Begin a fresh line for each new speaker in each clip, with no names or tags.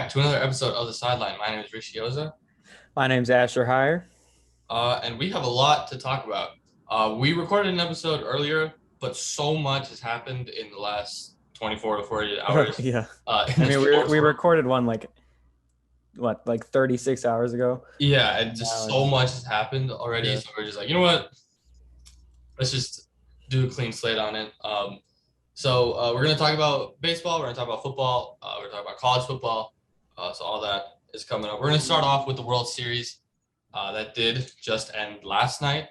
back to another episode of the Sideline. My name is Rishi,
My name's Asher Hire.
and we have a lot to talk about. We recorded an episode earlier, but so much has happened in the last 24 to 48 hours
Yeah.
in
I
the
mean,
sports
we
world.
recorded one like 36 hours ago.
Yeah, and just
Now
so
it's
much has happened already.
yeah.
So we're just like, you know what? Let's just do a clean slate on it. We're going to talk about baseball. We're going to talk about football. We're going to talk about college football. So all that is coming up. We're going to start off with the World Series that did just end last night.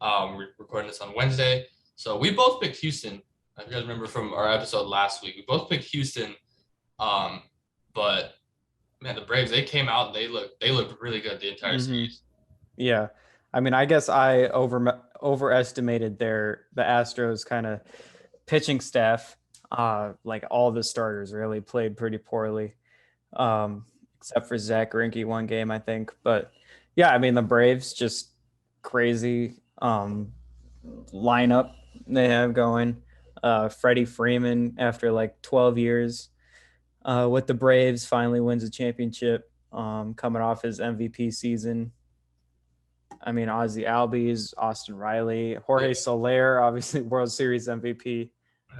We're recording this on Wednesday. So we both picked Houston. If you guys remember from our episode last week, we both picked Houston. But man, the Braves, they came out and they looked really good the entire
hmm
series.
Yeah. I mean, I guess I overestimated the Astros kind of pitching staff. Like all the starters really played pretty poorly. Except for Zach Greinke one game, I think. But yeah, I mean the Braves just crazy lineup they have going. Freddie Freeman after like 12 years with the Braves finally wins a championship. Coming off his MVP season. I mean Ozzy Albies, Austin Riley,
Yeah.
Jorge Soler, obviously World Series MVP.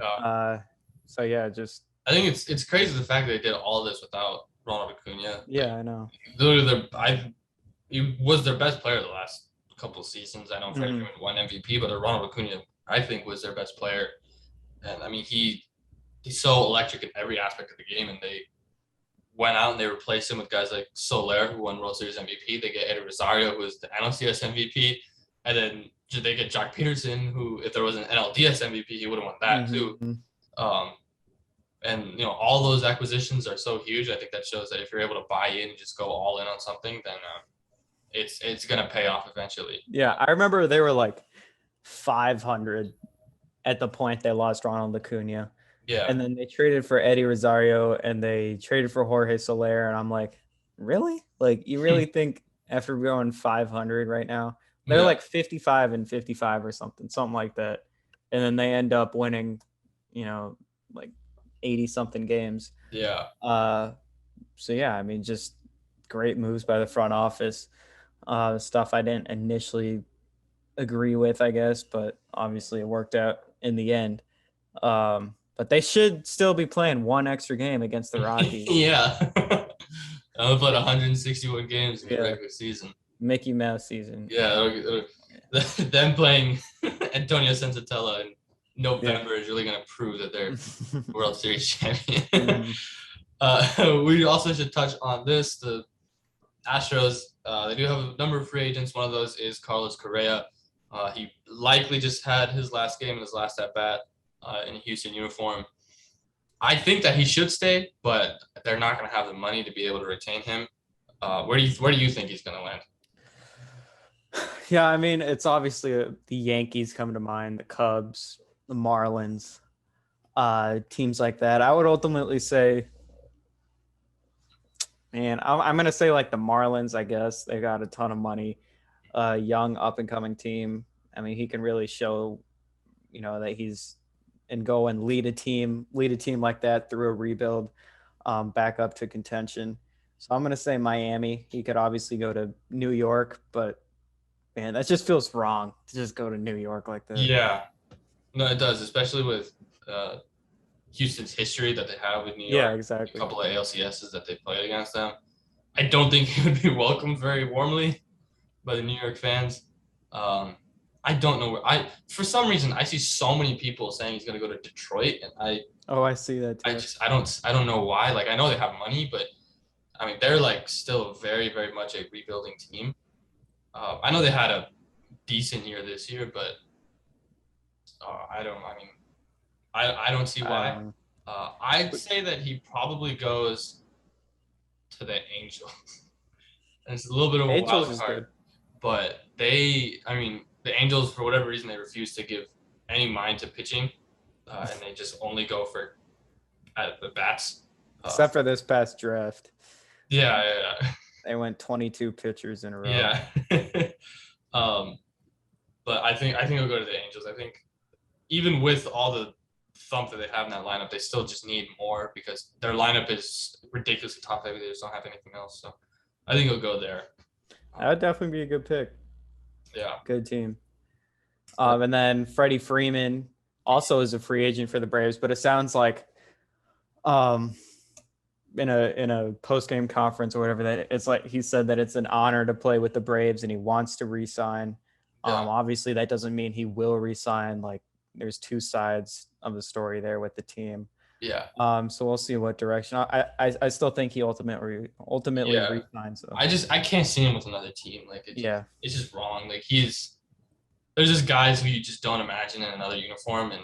Uh,
So yeah, just
I think it's crazy the fact that they did all this without Ronald Acuna.
yeah, I know.
Literally, he was their best player the last couple of seasons. I know Freddie
hmm
Freeman won MVP, but Ronald Acuna, I think, was their best player. And I mean, he's so electric in every aspect of the game, and they went out and they replaced him with guys like Soler, who won World Series MVP. They get Eddie Rosario, who is the NLCS MVP, and then they get Jock Peterson, who, if there was an NLDS MVP, he would have won that too.
hmm
Um, and all those acquisitions are so huge. I think that shows that if you're able to buy in and just go all in on something, then it's gonna pay off eventually.
Yeah, I remember they were like 500 at the point they lost Ronald Acuna.
Yeah,
And then they traded for Eddie Rosario and they traded for Jorge Soler. And I'm like, really? Like, you really think after going 500 right now, they're
yeah,
like 55 and 55 or something like that. And then they end up winning, like 80 something games.
yeah,
Uh, so yeah, I mean, just great moves by the front office. Stuff I didn't initially agree with, I guess, but obviously it worked out in the end. But they should still be playing one extra game against the Rockies.
yeah. I played 161 games in the
Yeah,
regular season.
Mickey Mouse season.
Yeah, them playing Antonio Sensatella in
Yeah.
November is really gonna prove that they're World Series champion.
Mhm.
We also should touch on this. The Astros, they do have a number of free agents. One of those is Carlos Correa. He likely just had his last game and his last at bat in a Houston uniform. I think that he should stay, but they're not going to have the money to be able to retain him. Where do you think he's going to land?
Yeah, I mean, it's obviously the Yankees come to mind, the Cubs, the Marlins, teams like that. I would ultimately say, man, I'm going to say like the Marlins, I guess. They got a ton of money, young up and coming team. I mean, he can really show, that he's and go and lead a team like that through a rebuild, back up to contention. So I'm going to say Miami. He could obviously go to New York, but man, that just feels wrong to just go to New York like that.
Yeah, no, it does, especially with Houston's history that they have with New
Yeah,
York. A
exactly.
couple of ALCSs that they played against them. I don't think he would be welcomed very warmly by the New York fans. Um, I don't know where for some reason I see so many people saying he's going to go to Detroit, and
Oh, I see that
I
too.
just I don't know why. Like, I know they have money, but I mean they're like still very very much a rebuilding team. I know they had a decent year this year, but I don't. I mean, I don't see
I
why.
don't know.
I'd say that he probably goes to the Angels. And it's a little bit of a
Angels
wild
is
card,
good.
but I mean, the Angels, for whatever reason, they refuse to give any mind to pitching, and they just only go for the bats. Uh,
Except for this past draft.
yeah,
They went 22 pitchers in a row.
yeah, yeah. um, but I think I'll go to the Angels. I think even with all the thump that they have in that lineup, they still just need more because their lineup is ridiculously top heavy. They just don't have anything else. So I think he'll go there.
That would definitely be a good pick.
Yeah.
Good team. And then Freddie Freeman also is a free agent for the Braves, but it sounds like in a post game conference or whatever that it's like he said that it's an honor to play with the Braves and he wants to re-sign. Obviously that doesn't mean he will re-sign. Like there's two sides of the story there with the team.
Yeah.
So we'll see what direction. I still think he ultimately re-signs. So.
I can't see him with another team. Like it's just wrong. Like there's just guys who you just don't imagine in another uniform, and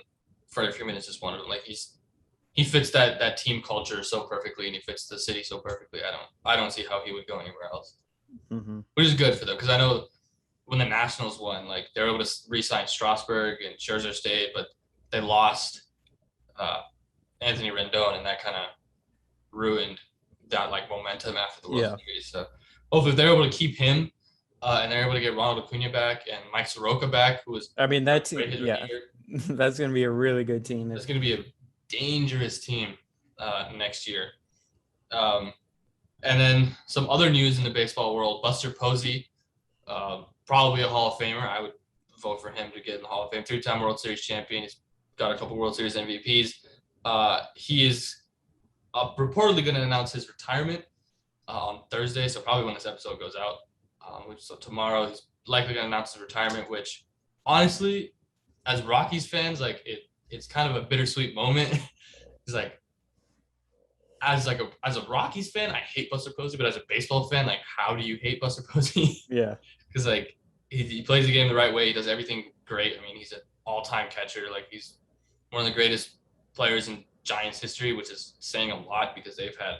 Freddie Freeman is just one of them. Like he fits that team culture so perfectly, and he fits the city so perfectly. I don't see how he would go anywhere else.
Mm-hmm.
Which is good for them because I know when the Nationals won, like they were able to re-sign Strasburg and Scherzer stayed, but they lost Anthony Rendon, and that kind of ruined that like momentum after the World Series. So hopefully if they're able to keep him and they're able to get Ronald Acuna back and Mike Soroka back, who was
that's going to be a really good team.
That's going to be a dangerous team next year. And then some other news in the baseball world: Buster Posey, probably a Hall of Famer. I would vote for him to get in the Hall of Fame. 3-time World Series champion. He's got a couple World Series MVPs. He is reportedly going to announce his retirement on Thursday, so probably when this episode goes out. So tomorrow he's likely going to announce his retirement, which honestly, as Rockies fans, like it's kind of a bittersweet moment. It's like as a Rockies fan, I hate Buster Posey, but as a baseball fan, like how do you hate Buster Posey?
Yeah,
because like he plays the game the right way. He does everything great. I mean, he's an all-time catcher. Like he's one of the greatest players in Giants history, which is saying a lot because they've had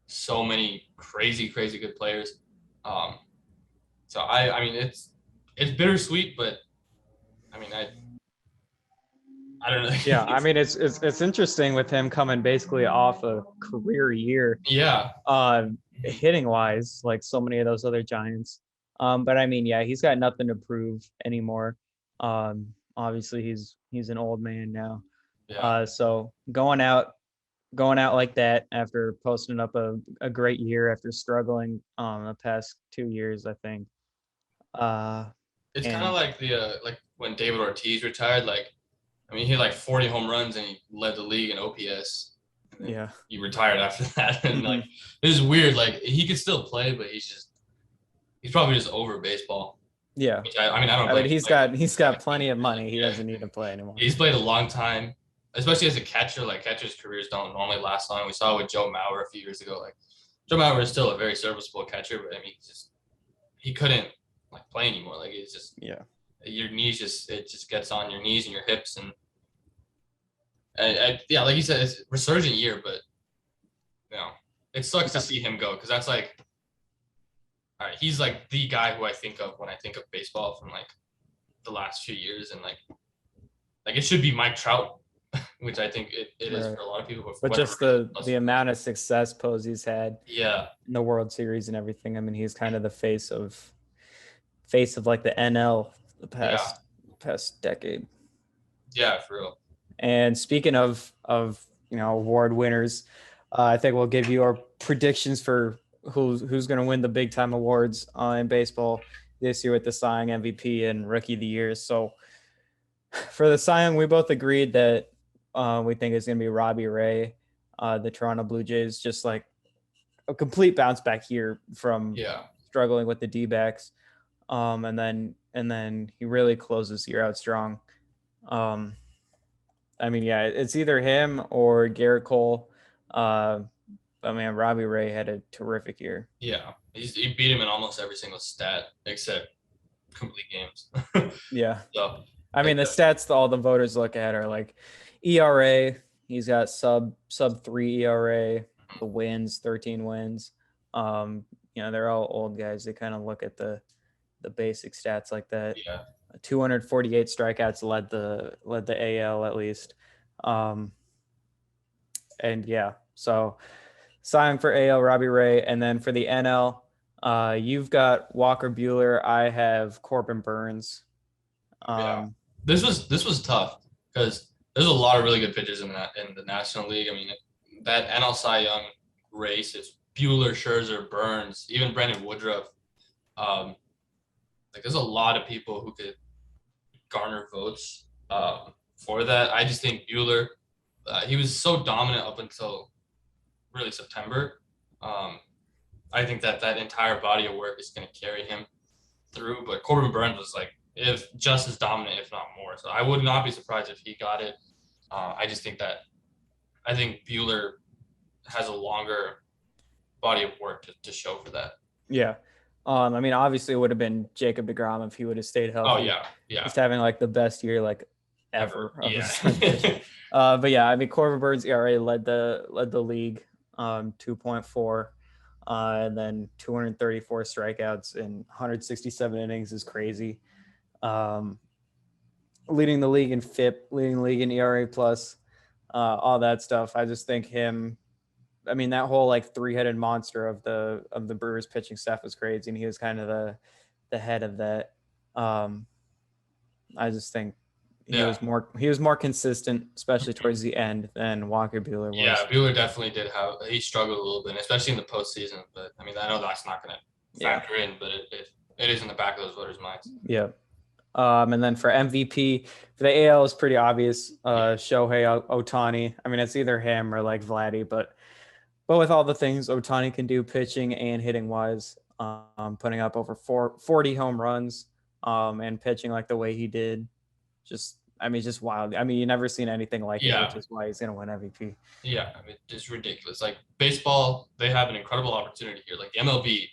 so many crazy good players. So I mean it's bittersweet, but I mean I don't know.
Yeah, I mean it's interesting with him coming basically off a career year.
Yeah.
Hitting wise, like so many of those other Giants. But I mean, yeah, he's got nothing to prove anymore. Obviously he's an old man now.
Yeah.
So going out like that after posting up a great year after struggling the past 2 years, I think.
It's kind of like like when David Ortiz retired. Like, I mean, he had like 40 home runs and he led the league in OPS.
Yeah,
he retired after that, and like it is weird. Like he could still play, but he's probably just over baseball.
Yeah,
I don't.
He's got plenty of money. He doesn't need to play anymore.
He's played a long time, especially as a catcher. Like catchers' careers don't normally last long. We saw it with Joe Mauer a few years ago. Like Joe Mauer is still a very serviceable catcher, but I mean, he couldn't like play anymore. Like it's just your knees it just gets on your knees and your hips and like you said, it's a resurgent year, but it sucks to see him go because that's like, all right, he's like the guy who I think of when I think of baseball from like the last few years, and like it should be Mike Trout, which I think it is for a lot of people.
But just the amount of success Posey's had,
in
the World Series and everything. I mean, he's kind of the face of like the NL the past decade.
Yeah, for real.
And speaking of award winners, I think we'll give you our predictions for who's going to win the big time awards in baseball this year with the Cy Young, MVP, and Rookie of the Year. So for the Cy Young, we both agreed that we think it's going to be Robbie Ray, the Toronto Blue Jays, just like a complete bounce back here from struggling with the D-backs. And then he really closes the year out strong. I mean, yeah, it's either him or Garrett Cole. I mean, Robbie Ray had a terrific year.
Yeah, he beat him in almost every single stat except complete games.
Yeah.
So,
I mean, the stats all the voters look at are like ERA. He's got sub 3 ERA. The wins, 13 wins. They're all old guys. They kind of look at the basic stats like that.
Yeah.
248 strikeouts led the AL at least. And yeah, so Cy Young for AL, Robbie Ray, and then for the NL, you've got Walker Buehler. I have Corbin Burns.
This was tough because there's a lot of really good pitchers in the National League. I mean, that NL Cy Young race is Buehler, Scherzer, Burns, even Brandon Woodruff. Like there's a lot of people who could garner votes for that. I just think Buehler, he was so dominant up until really September. I think that entire body of work is going to carry him through. But Corbin Burns was like, if just as dominant, if not more. So I would not be surprised if he got it. I just think I think Buehler has a longer body of work to show for that.
Yeah. I mean, obviously it would have been Jacob deGrom if he would have stayed healthy.
Oh yeah.
Just having like the best year like ever.
Yeah.
But yeah, I mean, Corbin Burns ERA led the league, 2.4, and then 234 strikeouts in 167 innings is crazy. Leading the league in FIP, leading the league in ERA plus, all that stuff. I just think him. I mean, that whole like three-headed monster of the Brewers pitching staff was crazy, and he was kind of the head of that. I just think he was more consistent, especially towards the end, than Walker Buehler was.
Yeah, Buehler definitely he struggled a little bit, especially in the postseason. But I mean, I know that's not going to factor in, but it is in the back of those voters' minds.
Yeah. And then for MVP, for the AL is pretty obvious. Shohei Ohtani. I mean, it's either him or like Vladdy, but with all the things Ohtani can do pitching and hitting wise, putting up over 40 home runs, and pitching like the way he did, just wild. I mean, you never seen anything like it, which is why he's going to win MVP.
Yeah, I mean, it's ridiculous. Like baseball, they have an incredible opportunity here. Like MLB,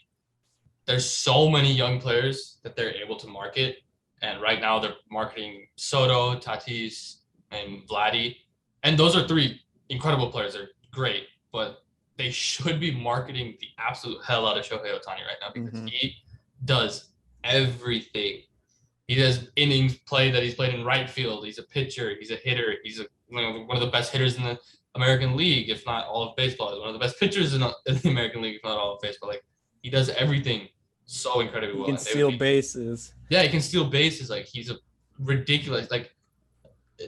there's so many young players that they're able to market. And right now they're marketing Soto, Tatis, and Vladdy. And those are three incredible players. They're great, but they should be marketing the absolute hell out of Shohei Ohtani right now because he does everything. He does innings play that he's played in right field. He's a pitcher. He's a hitter. He's one of the best hitters in the American League, if not all of baseball. He's one of the best pitchers in the American League, if not all of baseball. Like he does everything so incredibly well.
He can steal bases.
Yeah, he can steal bases. Like he's a ridiculous. Like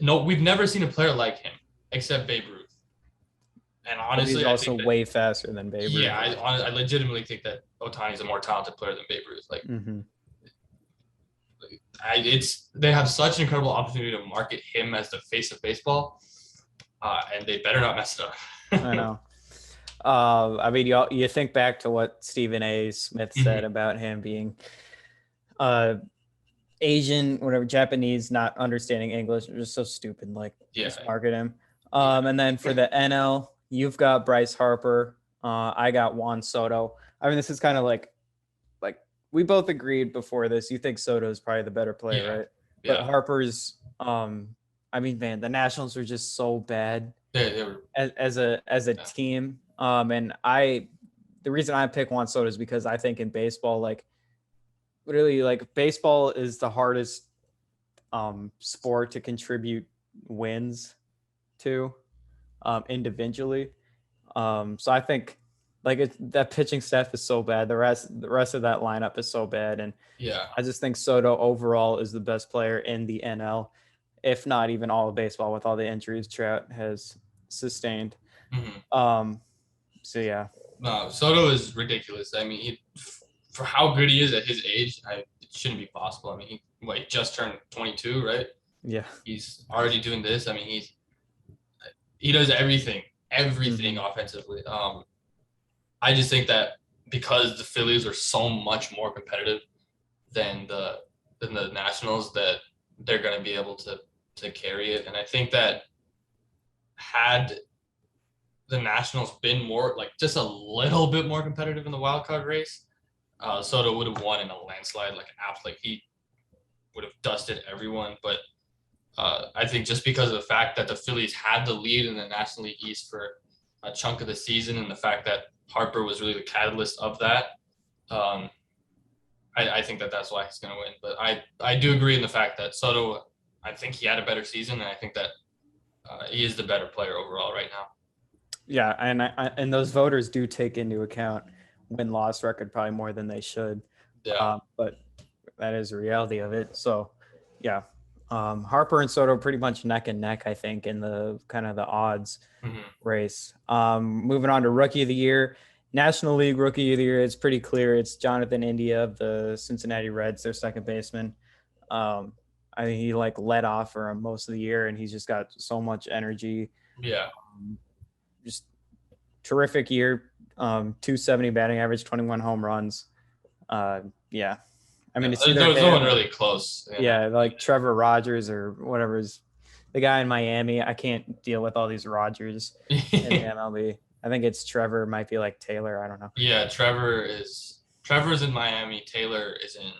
no, we've never seen a player like him except Babe Ruth. And honestly,
he's also way faster than Babe Ruth.
Yeah, I legitimately think that Ohtani is a more talented player than Babe Ruth. Like, they have such an incredible opportunity to market him as the face of baseball, and they better not mess it up.
I know. I mean, you think back to what Stephen A. Smith said about him being Asian, whatever, Japanese, not understanding English. It was so stupid. Like, just market him. And then for the NL, you've got Bryce Harper. I got Juan Soto. I mean, this is kind of like we both agreed before this. You think Soto is probably the better player, right? But Harper's. I mean, man, the Nationals are just so bad as a team. And the reason I pick Juan Soto is because I think in baseball, like literally, like baseball is the hardest sport to contribute wins to individually. So I think like that pitching staff is so bad. The rest of that lineup is so bad. And I just think Soto overall is the best player in the NL, if not even all of baseball with all the injuries Trout has sustained. So yeah.
No, Soto is ridiculous. I mean, for how good he is at his age, it shouldn't be possible. I mean, he just turned 22, right?
Yeah.
He's already doing this. I mean, he does everything offensively. I just think that because the Phillies are so much more competitive than the Nationals, that they're going to be able to carry it. And I think that had the Nationals been more like just a little bit more competitive in the wild card race, Soto would have won in a landslide. Like he would have dusted everyone. But I think just because of the fact that the Phillies had the lead in the National League East for a chunk of the season, and the fact that Harper was really the catalyst of that, I think that's why he's going to win. But I do agree in the fact that Soto, I think he had a better season, and I think that he is the better player overall right now.
Yeah, and those voters do take into account win-loss record probably more than they should.
Yeah.
But that is the reality of it. So, yeah. Harper and Soto pretty much neck and neck, I think, in the kind of the odds
Mhm.
race. Moving on to Rookie of the Year. National League Rookie of the Year, it's pretty clear. It's Jonathan India of the Cincinnati Reds, their second baseman. I think he like led off for him most of the year, and he's just got so much energy.
Yeah.
Just terrific year. 270 batting average, 21 home runs. Yeah. I mean, it's either
There was no one
him,
really close.
yeah, like Trevor Rodgers or whatever's the guy in Miami. I can't deal with all these Rodgers in the MLB. I think it's Trevor, might be like Taylor. I don't know.
Yeah, Trevor's in Miami. Taylor is in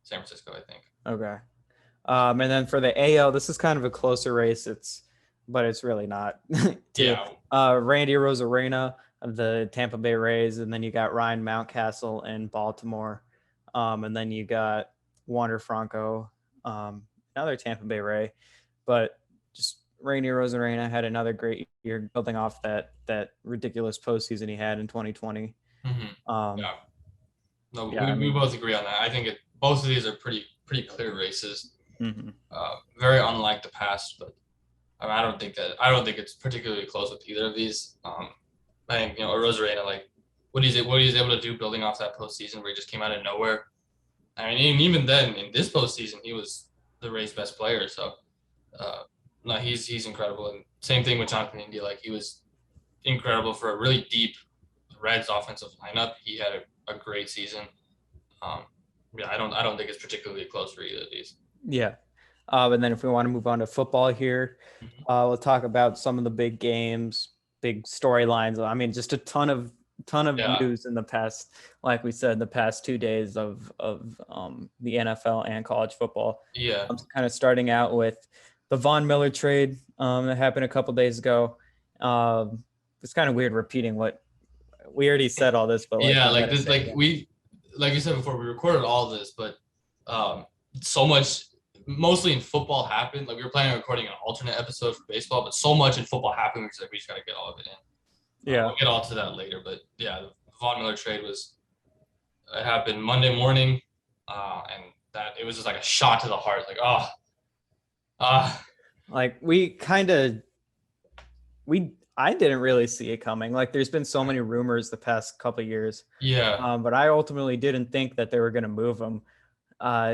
San Francisco, I think.
Okay. And then for the AL, this is kind of a closer race. But it's really not.
Yeah.
Randy Rosarena of the Tampa Bay Rays, and then you got Ryan Mountcastle in Baltimore, and then you got Wander Franco, another Tampa Bay Ray, but just Randy Rosarena had another great year, building off that ridiculous postseason he had in 2020.
Yeah. No,
yeah,
we both agree on that. I think both of these are pretty clear races.
Mm-hmm.
Very unlike the past, but I don't think it's particularly close with either of these. I think Rosarena, like what he's able to do building off that postseason where he just came out of nowhere. I mean, even then in this postseason, he was the Rays' best player. So, no, he's incredible. And same thing with Jonathan India. Like he was incredible for a really deep Reds offensive lineup. He had a great season. Yeah, I don't think it's particularly close for either of these.
Yeah. And then if we want to move on to football here, we'll talk about some of the big games, big storylines. I mean, just a ton of news in the past, like we said, the past 2 days of the NFL and college football.
Yeah.
I'm kind of starting out with the Von Miller trade that happened a couple days ago. It's kind of weird repeating what we already said all this, but
yeah, like this, like you said before, we recorded all this, but so much, mostly in football happened. Like we were planning on recording an alternate episode for baseball, but so much in football happened because like, we just got to get all of it in.
Yeah,
we'll get all to that later, but yeah, the Von Miller trade it happened Monday morning, and that it was just like a shot to the heart. Like
like I didn't really see it coming. Like there's been so many rumors the past couple of years.
Yeah.
But I ultimately didn't think that they were going to move him.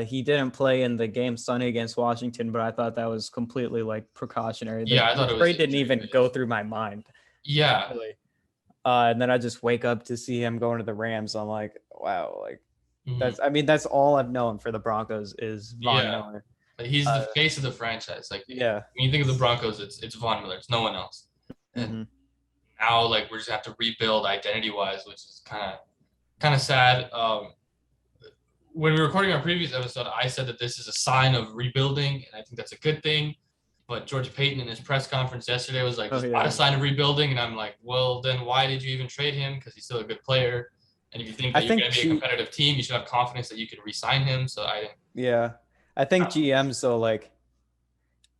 He didn't play in the game Sunday against Washington, but I thought that was completely like precautionary.
I thought
the trade didn't even go through my mind.
Yeah.
Really. And then I just wake up to see him going to the Rams. I'm like, wow, like that's all I've known for the Broncos is Von Miller.
Like, he's the face of the franchise. Like when you think of the Broncos, it's Von Miller. It's no one else. And now like we're just have to rebuild identity wise, which is kind of sad. When we were recording our previous episode, I said that this is a sign of rebuilding, and I think that's a good thing. But George Payton in his press conference yesterday was like, it's not a sign of rebuilding. And I'm like, well, then why did you even trade him? Because he's still a good player. And if you think that you're going to be a competitive team, you should have confidence that you can re-sign him. So I
think GMs, though, like,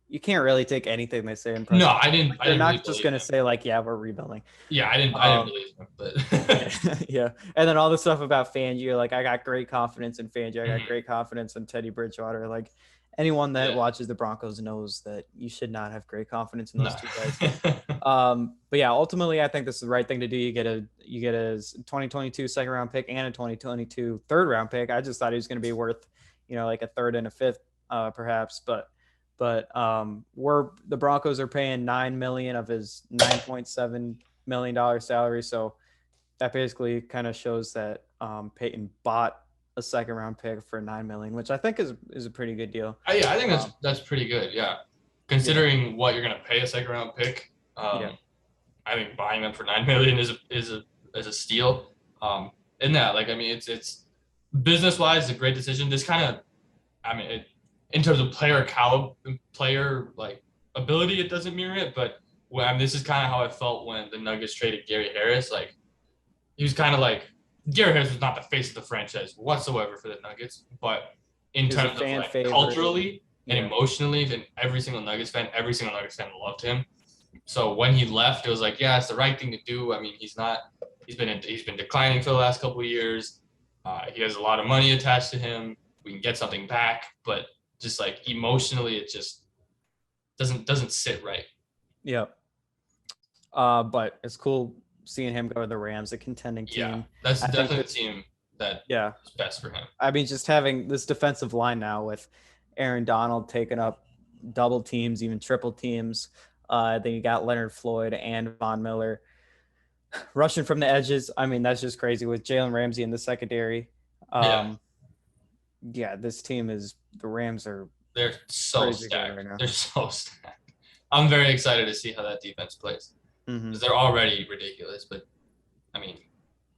you can't really take anything they say in press.
No, I didn't.
They're not just going to say, like, yeah, we're rebuilding.
Yeah, I didn't believe him. But
yeah. And then all the stuff about Fangio, like, I got great confidence in Fangio. I got great confidence in Teddy Bridgewater. Like, anyone that watches the Broncos knows that you should not have great confidence in those two guys. But yeah, ultimately, I think this is the right thing to do. You get a 2022 second round pick and a 2022 third round pick. I just thought he was going to be worth, like a third and a fifth, perhaps. But the Broncos are paying $9 million of his $9.7 million salary. So that basically kind of shows that Peyton bought a second round pick for $9 million, which I think is a pretty good deal.
I think that's pretty good. Yeah. Considering what you're going to pay a second round pick. I think buying them for $9 million is a steal. In that, like, I mean, it's business wise, a great decision. This kind of, I mean, in terms of player like ability, it doesn't mirror it. But this is kind of how I felt when the Nuggets traded Gary Harris. Like, he was kind of like, Gary Harris was not the face of the franchise whatsoever for the Nuggets, but in terms of like culturally and emotionally, and every single Nuggets fan loved him. So when he left, it was like, yeah, it's the right thing to do. I mean, he's been declining for the last couple of years. He has a lot of money attached to him. We can get something back, but just like emotionally, it just doesn't sit right.
Yep. But it's cool seeing him go to the Rams, a contending team.
Yeah, that's
I think
definitely
that,
the team that
yeah,
is best for him.
I mean, just having this defensive line now with Aaron Donald taking up double teams, even triple teams. Then you got Leonard Floyd and Von Miller rushing from the edges. I mean, that's just crazy with Jalen Ramsey in the secondary.
Yeah,
Yeah, this team is the Rams are
they're so
crazy good
stacked.
right now.
They're so stacked. I'm very excited to see how that defense plays
Mm-hmm.
because they're already ridiculous. But I mean,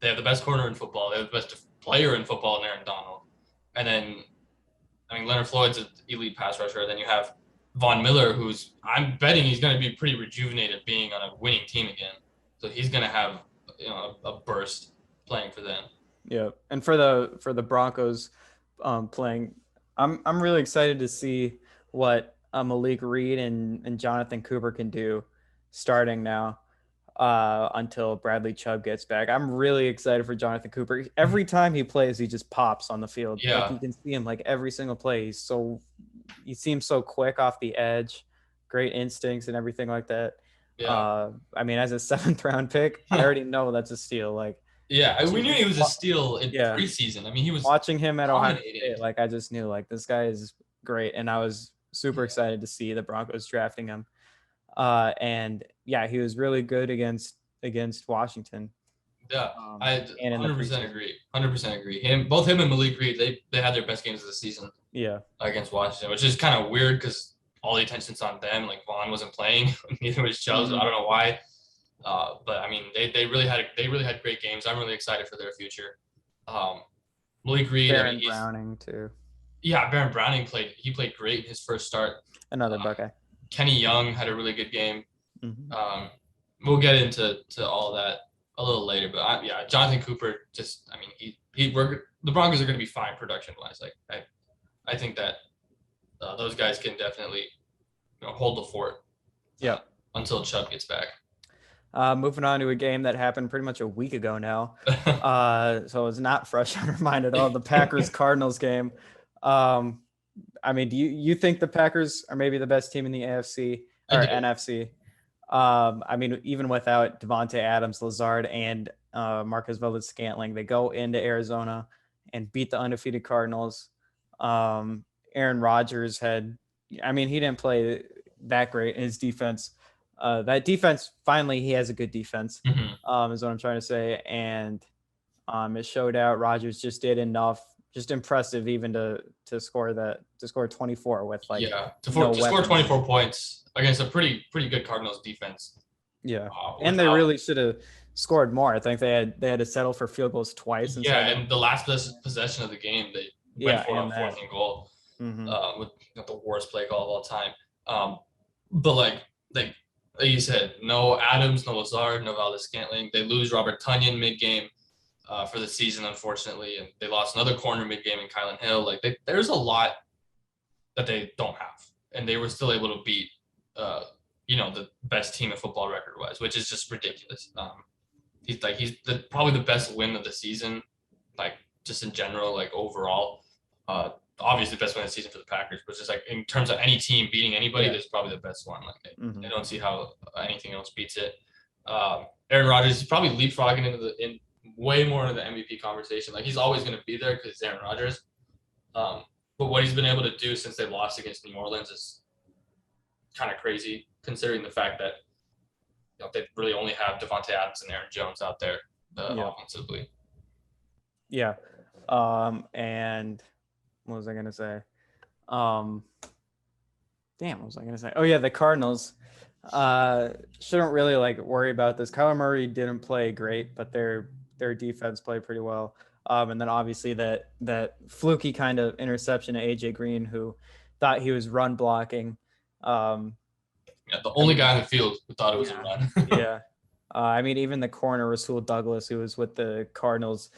they have the best corner in football. They have the best player in football in Aaron Donald. And then, I mean, Leonard Floyd's an elite pass rusher. Then you have Von Miller, who's I'm betting he's going to be pretty rejuvenated being on a winning team again. So he's going to have a burst playing for them.
Yeah, and for the Broncos playing, I'm really excited to see what Malik Reed and Jonathan Cooper can do starting now until Bradley Chubb gets back. I'm really excited for Jonathan Cooper. Every time he plays, he just pops on the field. Like
Yeah.
you can see him like every single play. He seems so quick off the edge, great instincts and everything like that.
Yeah.
I mean, as a 7th round pick, I already know that's a steal. Like,
Yeah. We knew he was a steal in
yeah,
preseason. I mean, he was
watching him at Ohio
dominating.
State, like I just knew like this guy is great, and I was super excited to see the Broncos drafting him. And yeah, he was really good against Washington.
Yeah, I
And in the
100%
preseason.
agree. 100% agree. Both him and Malik Reed, they had their best games of the season
Yeah.
against Washington, which is kind of weird because all the attention's on them. Like Vaughn wasn't playing, neither was Chubb. I don't know why. But I mean, they really had great games. I'm really excited for their future. Malik Reed,
Baron Browning too.
Yeah, Baron Browning played great in his first start.
Another Buckeye.
Kenny Young had a really good game. We'll get into all that a little later, but yeah, Jonathan Cooper just, I mean, the Broncos are going to be fine production wise. Like I think that those guys can definitely hold the fort.
Yeah.
Until Chubb gets back.
Moving on to a game that happened pretty much a week ago now. So it's not fresh on our mind at all. The Packers Cardinals game. I mean, do you think the Packers are maybe the best team in the AFC or NFC? I mean, even without Devontae Adams, Lazard, and Marcus Valdez-Scantling, they go into Arizona and beat the undefeated Cardinals. Aaron Rodgers he didn't play that great in his defense. That defense, finally, he has a good defense, is what I'm trying to say. And it showed out. Rodgers just did enough, just impressive, even to score 24 with
to score 24 points against a pretty good Cardinals defense.
Yeah, and they really should have scored more. I think they had to settle for field goals twice.
Yeah, and the last possession of the game, they went for a 4th and goal with the worst play call of all time. But like you said, no Adams, no Lazard, no Valdez-Scantling. They lose Robert Tonyan mid-game for the season, unfortunately, and they lost another corner mid-game in Kylan Hill. Like there's a lot that they don't have, and they were still able to beat the best team in football record-wise, which is just ridiculous. He's probably the best win of the season, like just in general, like overall. Obviously, the best win of the season for the Packers, but just like in terms of any team beating anybody, there's probably the best one. Like I don't see how anything else beats it. Aaron Rodgers is probably leapfrogging way more into the MVP conversation. Like he's always going to be there because it's Aaron Rodgers. But what he's been able to do since they lost against New Orleans is kind of crazy, considering the fact that they really only have Devontae Adams and Aaron Jones out there offensively.
Yeah. And what was I going to say? What was I going to say? Oh, yeah, the Cardinals shouldn't really worry about this. Kyler Murray didn't play great, but their defense played pretty well. And then obviously that fluky kind of interception to AJ Green, who thought he was run blocking.
The only guy on the field who thought it was a run.
Yeah. Even the corner, Rasul Douglas, who was with the Cardinals,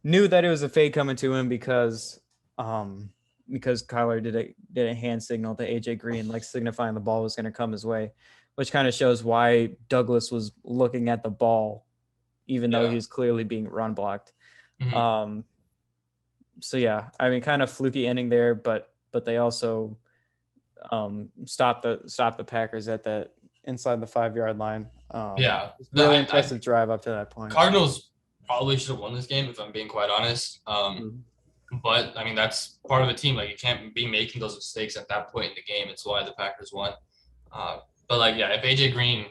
knew that it was a fade coming to him because Kyler did a hand signal to AJ Green, signifying the ball was going to come his way, which kind of shows why Douglas was looking at the ball, even though he was clearly being run blocked. So yeah, kind of fluky ending there, but but they also stopped the Packers at that inside the 5-yard line.
Yeah,
Really impressive drive up to that point.
Cardinals probably should have won this game if I'm being quite honest. But I mean, that's part of the team. Like, you can't be making those mistakes at that point in the game. It's why the Packers won. But like, yeah, if AJ Green,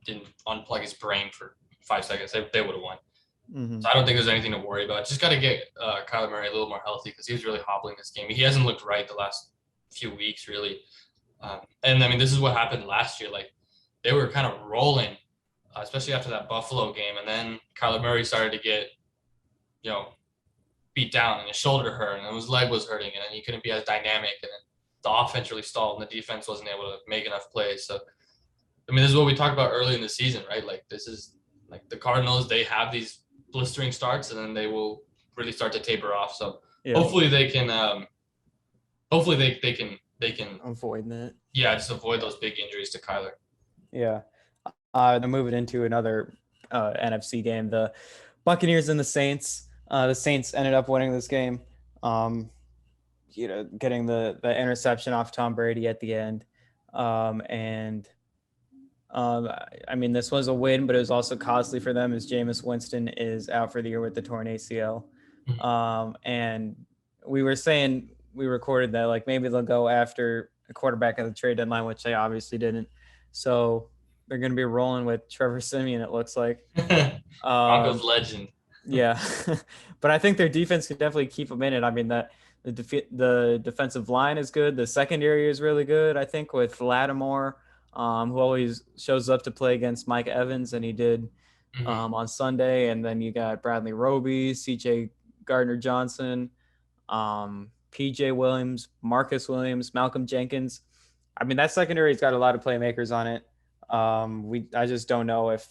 didn't unplug his brain for 5 seconds, they would have won.
Mm-hmm.
So I don't think there's anything to worry about. Just got to get Kyler Murray a little more healthy because he was really hobbling this game. He hasn't looked right the last few weeks, really. And I mean, this is what happened last year. Like, they were kind of rolling, especially after that Buffalo game. And then Kyler Murray started to get, beat down, and his shoulder hurt, and his leg was hurting, and then he couldn't be as dynamic. And then the offense really stalled, and the defense wasn't able to make enough plays. So, I mean, this is what we talked about early in the season, right? Like, this is like the Cardinals. They have these blistering starts, and then they will really start to taper off. So hopefully they can. Hopefully they can
avoid that.
Yeah, just avoid those big injuries to Kyler.
Yeah. Then moving into another NFC game, the Buccaneers and the Saints. The Saints ended up winning this game. Getting the interception off Tom Brady at the end. I mean, this was a win, but it was also costly for them as Jameis Winston is out for the year with the torn ACL. And we were saying, we recorded that, like, maybe they'll go after a quarterback at the trade deadline, which they obviously didn't. So they're going to be rolling with Trevor Siemian, it looks like.
Broncos legend.
Yeah. But I think their defense can definitely keep them in it. I mean, the defensive line is good. The secondary is really good, I think, with Lattimore, who always shows up to play against Mike Evans, and he did on Sunday. And then you got Bradley Roby, CJ Gardner-Johnson, PJ Williams, Marcus Williams, Malcolm Jenkins. I mean, that secondary's got a lot of playmakers on it. I just don't know if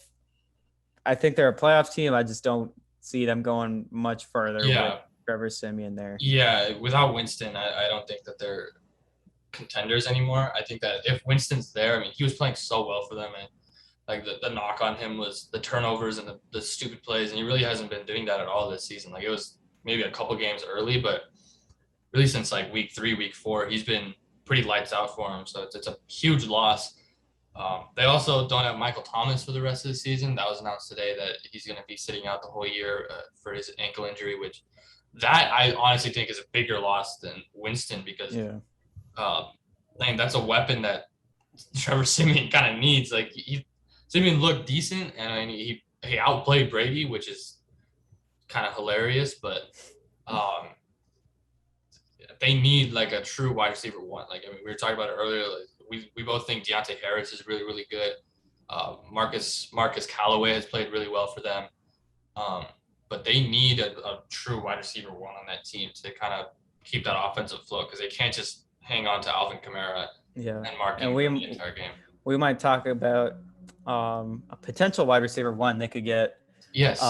– I think they're a playoff team. I just don't see them going much further with Trevor Siemian there. Yeah,
without Winston, I don't think that they're contenders anymore. I think that if Winston's there, I mean, he was playing so well for them, and like the knock on him was the turnovers and the stupid plays, and he really hasn't been doing that at all this season. Like, it was maybe a couple games early, but really since like week 3, week 4, he's been pretty lights out for him. So it's a huge loss. They also don't have Michael Thomas for the rest of the season. That was announced today that he's going to be sitting out the whole year for his ankle injury, which that I honestly think is a bigger loss than Winston because that's a weapon that Trevor Siemian kind of needs. Like, Siemian looked decent, and I mean, he outplayed Brady, which is kind of hilarious, but they need like a true wide receiver one. Like, I mean, we were talking about it earlier. Like, we both think Deontay Harris is really, really good. Marcus Callaway has played really well for them. But they need a true wide receiver one on that team to kind of keep that offensive flow, because they can't just hang on to Alvin Kamara and Mark Ingram the entire game. We might talk about a potential wide receiver one they could get. Yes.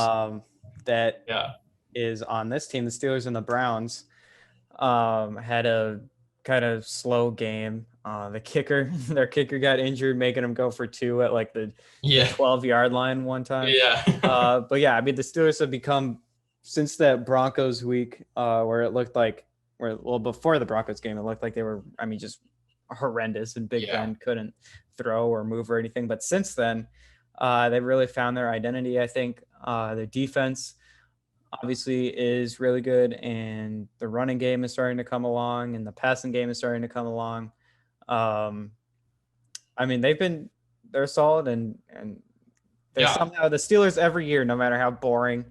Is on this team. The Steelers and the Browns had a kind of slow game. Their kicker got injured, making him go for 2 at like the 12-yard line one time. But yeah, I mean, the Steelers have become, since that Broncos week where it looked like, before the Broncos game, it looked like they were, I mean, just horrendous, and Big Ben couldn't throw or move or anything. But since then, they've really found their identity, I think. Their defense obviously is really good, and the running game is starting to come along, and the passing game is starting to come along. I mean, they're solid, and they're somehow the Steelers every year, no matter how boring,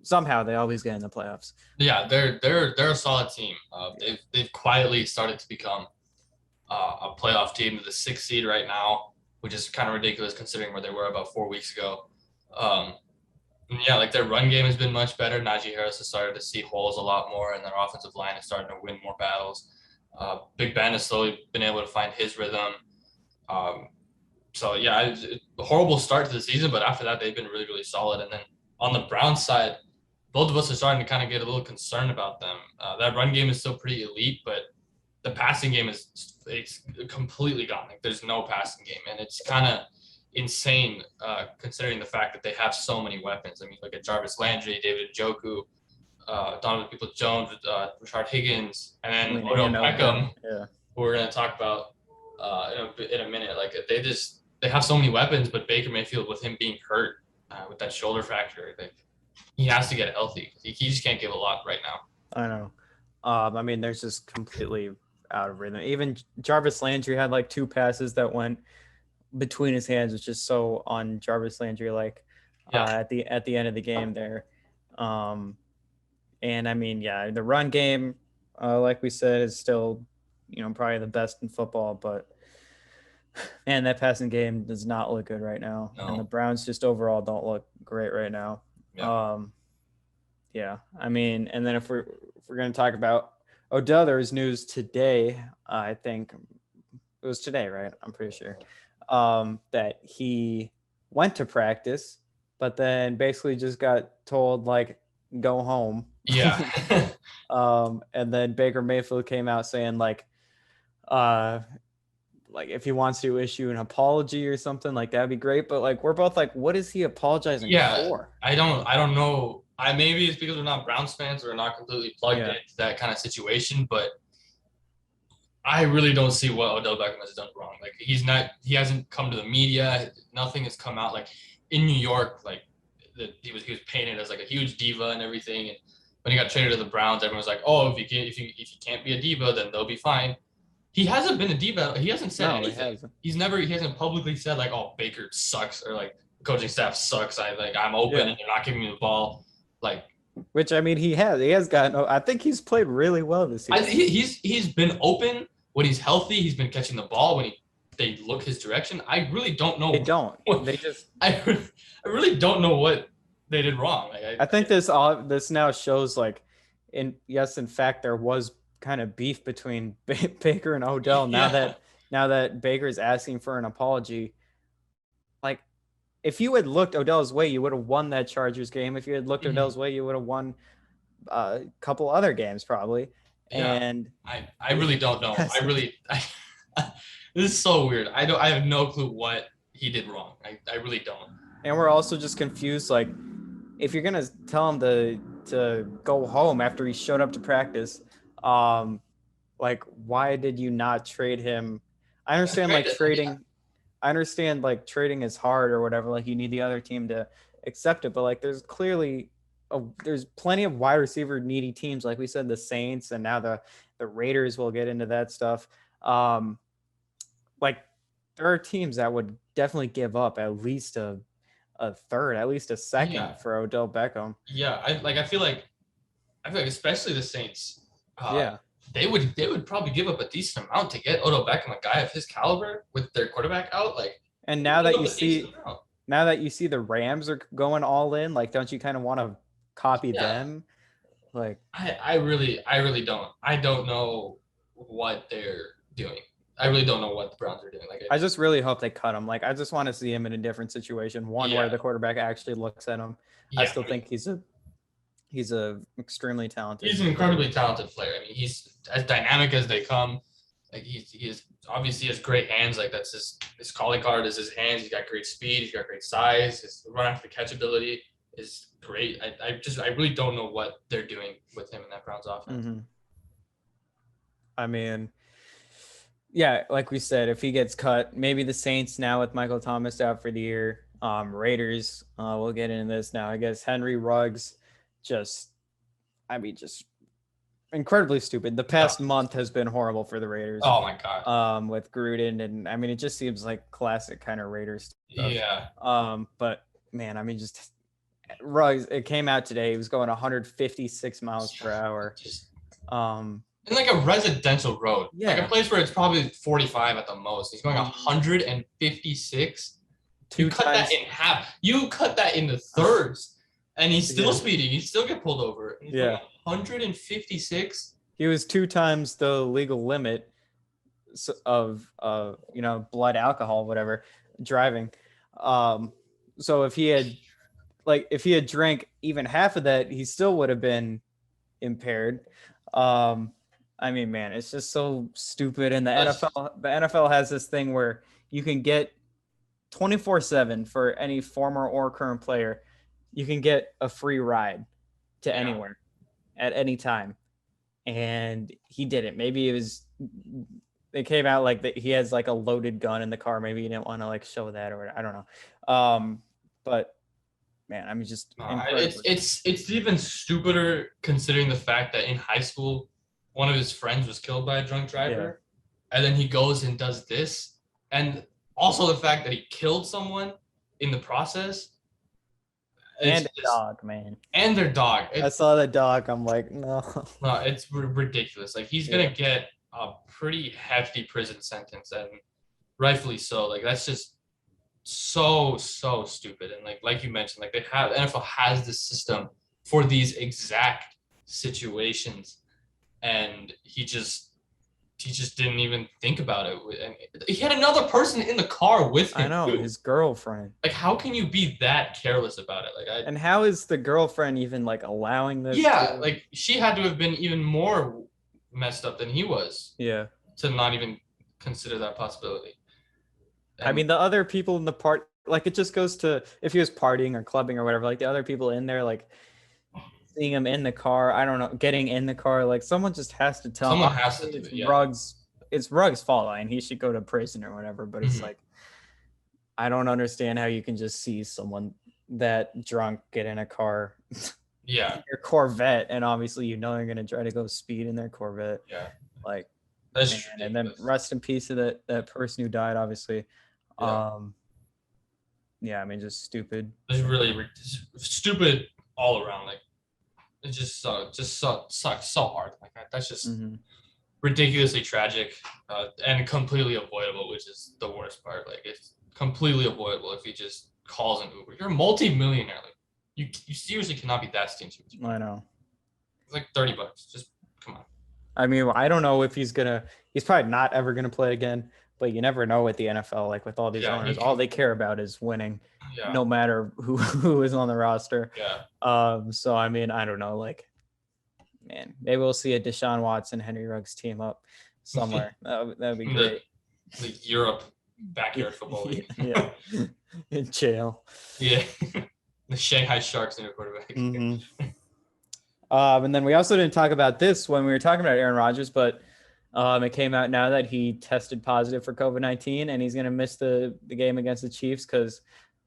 somehow they always get in the playoffs. Yeah, they're a solid team. They've quietly started to become a playoff team, the 6th seed right now, which is kind of ridiculous considering where they were about 4 weeks ago. Like, their run game has been much better. Najee Harris has started to see holes a lot more, and their offensive line is starting to win more battles. Big Ben has slowly been able to find his rhythm. A horrible start to the season, but after that, they've been really, really solid. And then on the Browns side, both of us are starting to kind of get a little concerned about them. That run game is still pretty elite, but the passing game it's completely gone. Like, there's no passing game, and it's kind of insane considering the fact that they have so many weapons. I mean, look at Jarvis Landry, David Njoku,
Donovan Peoples-Jones, Rashard Higgins, and
I
then
mean,
Odell
and
Beckham,
Odell, yeah.
who we're going to talk about in a minute. Like they have so many weapons, but Baker Mayfield, with him being hurt with that shoulder fracture, like he has to get healthy. He just can't give a lot right now.
I know. I mean, there's just completely out of rhythm. Even Jarvis Landry had like 2 passes that went between his hands, which is so on Jarvis Landry, like
Yeah,
at the end of the game there. Um, and I mean, yeah, the run game, like we said, is still, probably the best in football, but and that passing game does not look good right now. And the
no,
Browns just overall don't look great right now.
yeah,
Um, yeah, I mean, and then if we're going to talk about Odell, there was news today. I think it was today, right? I'm pretty sure that he went to practice, but then basically just got told like go home.
yeah,
And then Baker Mayfield came out saying uh, like if he wants to issue an apology or something, like that'd be great. But like we're both like, what is he apologizing
yeah.
for?
I don't know. Maybe it's because we're not Browns fans or not completely plugged
Yeah,
into that kind of situation, but I really don't see what Odell Beckham has done wrong. Like he hasn't come to the media. Nothing has come out. Like in New York, like he was painted as like a huge diva and everything. And when he got traded to the Browns, everyone was like, oh, if you can't be a diva, then they'll be fine. He hasn't been a diva. He hasn't said
no, he
anything.
hasn't.
He hasn't publicly said like, oh, Baker sucks or like the coaching staff sucks. I'm open
Yeah.
and they're not giving me the ball. Like
Which I mean, he has. He has gotten. I think he's played really well this year.
he's been open when he's healthy. He's been catching the ball when they look his direction. I really don't
They
know
don't.
what
They just.
I, I really don't know what they did wrong.
I think this now shows like, in fact, there was kind of beef between Baker and Odell.
Yeah,
Now that Baker's asking for an apology, like if you had looked Odell's way, you would have won that Chargers game. If you had looked
mhm.
Odell's way, you would have won a couple other games probably.
Yeah.
And
I really don't know.
hasn't.
This is so weird. I have no clue what he did wrong. I really don't.
And we're also just confused. Like, if you're gonna tell him to go home after he showed up to practice, um, like why did you not trade him? I understand like
Yeah.
trading. I understand like trading is hard or whatever. Like you need the other team to accept it, but like there's plenty of wide receiver needy teams. Like we said, the Saints and now the Raiders. Will get into that stuff. Like there are teams that would definitely give up at least a third, at least a
Yeah.
second for Odell Beckham.
Yeah. I feel like especially the Saints, uh,
Yeah.
they would probably give up a decent amount to get Odell Beckham, a guy of his caliber, with their quarterback out. Like
And
they would give up a decent amount.
now that you see the Rams are going all in, like don't you kind of want to copy
Yeah.
them? Like
I really don't. I don't know what they're doing. I really don't know what the Browns are doing.
I just really hope they cut him. Like I just want to see him in a different situation, one where
Yeah,
the quarterback actually looks at him. I
yeah.
still think he's a extremely talented
He's an
player.
incredibly talented player. I mean, he's as dynamic as they come. Like he is obviously has great hands. Like that's his calling card is his hands. He's got great speed. He's got great size. His run after catch ability is great. I really don't know what they're doing with him in that Browns offense.
Mm-hmm. I mean, yeah, like we said, if he gets cut, maybe the Saints now with Michael Thomas out for the year. Raiders, we'll get into this now. I guess Henry Ruggs, just, I mean, just incredibly stupid. The past month has been horrible for the Raiders.
Oh my god.
With Gruden, and I mean, it just seems like classic kind of Raiders stuff.
Yeah.
But man, I mean, just Ruggs. It came out today. He was going 156 miles per hour.
Just
Um,
in like a residential road,
Yeah.
like a place where it's probably 45 at the most. He's going 156.
two
You cut
times.
that in half. You cut that into thirds, and he's still
Yeah.
speeding. He still get pulled over. He's
Yeah.
going 156.
He was 2 times the legal limit of blood alcohol, whatever, driving. So if he had drank even half of that, he still would have been impaired. I mean, man, it's just so stupid. And the NFL has this thing where you can get 24/7 for any former or current player. You can get a free ride to
Yeah.
anywhere. at any time, and he didn't. Maybe it came out like that he has like a loaded gun in the car. Maybe he didn't want to like show that, or I don't know. But man, I mean, just
it's even stupider considering the fact that in high school, one of his friends was killed by a drunk driver, and then he goes and does this, and also the fact that he killed someone in the process.
And a dog, man.
And their dog.
I saw the dog. I'm like, no.
No, it's ridiculous. Like, he's gonna get a pretty hefty prison sentence, and rightfully so. Like, that's just so stupid. And like you mentioned, like NFL has this system for these exact situations, and he just didn't even think about it. And he had another person in the car with him.
I know, his girlfriend.
Like, how can you be that careless about it? Like,
and how is the girlfriend even like allowing this?
Yeah, like she had to have been even more messed up than he was.
Yeah.
To not even consider that possibility.
I mean, the other people in the part, like, it just goes to if he was partying or clubbing or whatever, like the other people in there, like seeing him in the car, I don't know, getting in the car, like someone just has to tell him.
Someone has to do it, yeah.
It's Ruggs' fault, and he should go to prison or whatever. But it's like, I don't understand how you can just see someone that drunk get in a car.
Yeah.
Your Corvette, and obviously you're going to try to go speed in their Corvette.
Yeah.
Like,
that's
man, and then rest in peace to that person who died, obviously. Yeah, I mean, just stupid.
It's really stupid all around. Like, it just sucks so hard. Like, that's just ridiculously tragic, and completely avoidable, which is the worst part. Like, it's completely avoidable if he just calls an Uber. You're a multi-millionaire. Like, you seriously cannot be that stingy.
I know.
It's like $30. Just come on.
I mean, I don't know if he's probably not ever gonna play again, but you never know with the NFL. Like, with all these owners, all they care about is winning, no matter who is on the roster.
Yeah.
So I mean, I don't know. Like, man, maybe we'll see a Deshaun Watson, Henry Ruggs team up somewhere. That'd be great.
The Europe backyard football league.
Yeah. In jail.
Yeah. The Shanghai Sharks in a quarterback.
And then we also didn't talk about this when we were talking about Aaron Rodgers, but it came out now that he tested positive for COVID-19, and he's going to miss the game against the Chiefs because,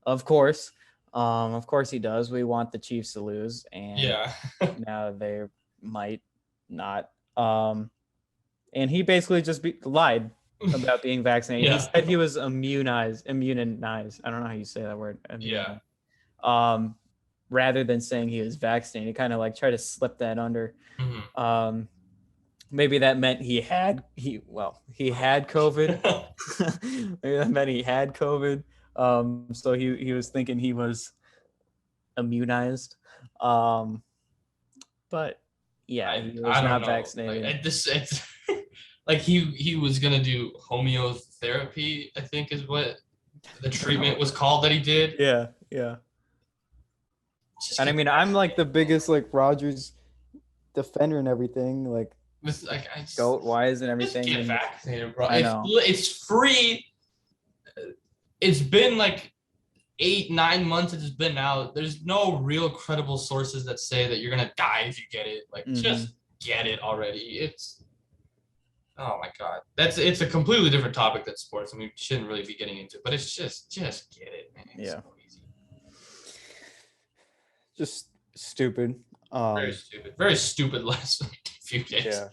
of course he does. We want the Chiefs to lose, and now they might not. And he basically just lied about being vaccinated. He said he was immunized. I don't know how you say that word.
Yeah.
Rather than saying he was vaccinated, he kind of like tried to slip that under. Maybe that meant he had COVID. Maybe that meant he had COVID. So he was thinking he was immunized. But yeah, he was not vaccinated.
Like, it's like he was gonna do homeotherapy, I think is what the treatment was called that he did.
Yeah. And I mean, I'm like the biggest like Rodgers defender and everything. Like, goat wise and everything.
Just get vaccinated, bro.
I know.
It's free. It's been like 8-9 months it's been out. There's no real credible sources that say that you're gonna die if you get it. Like, just get it already. It's, oh my god, it's a completely different topic than sports, and we shouldn't really be getting into. But it's just get it, man. It's so easy.
Just stupid.
Very stupid last few days.
Yeah.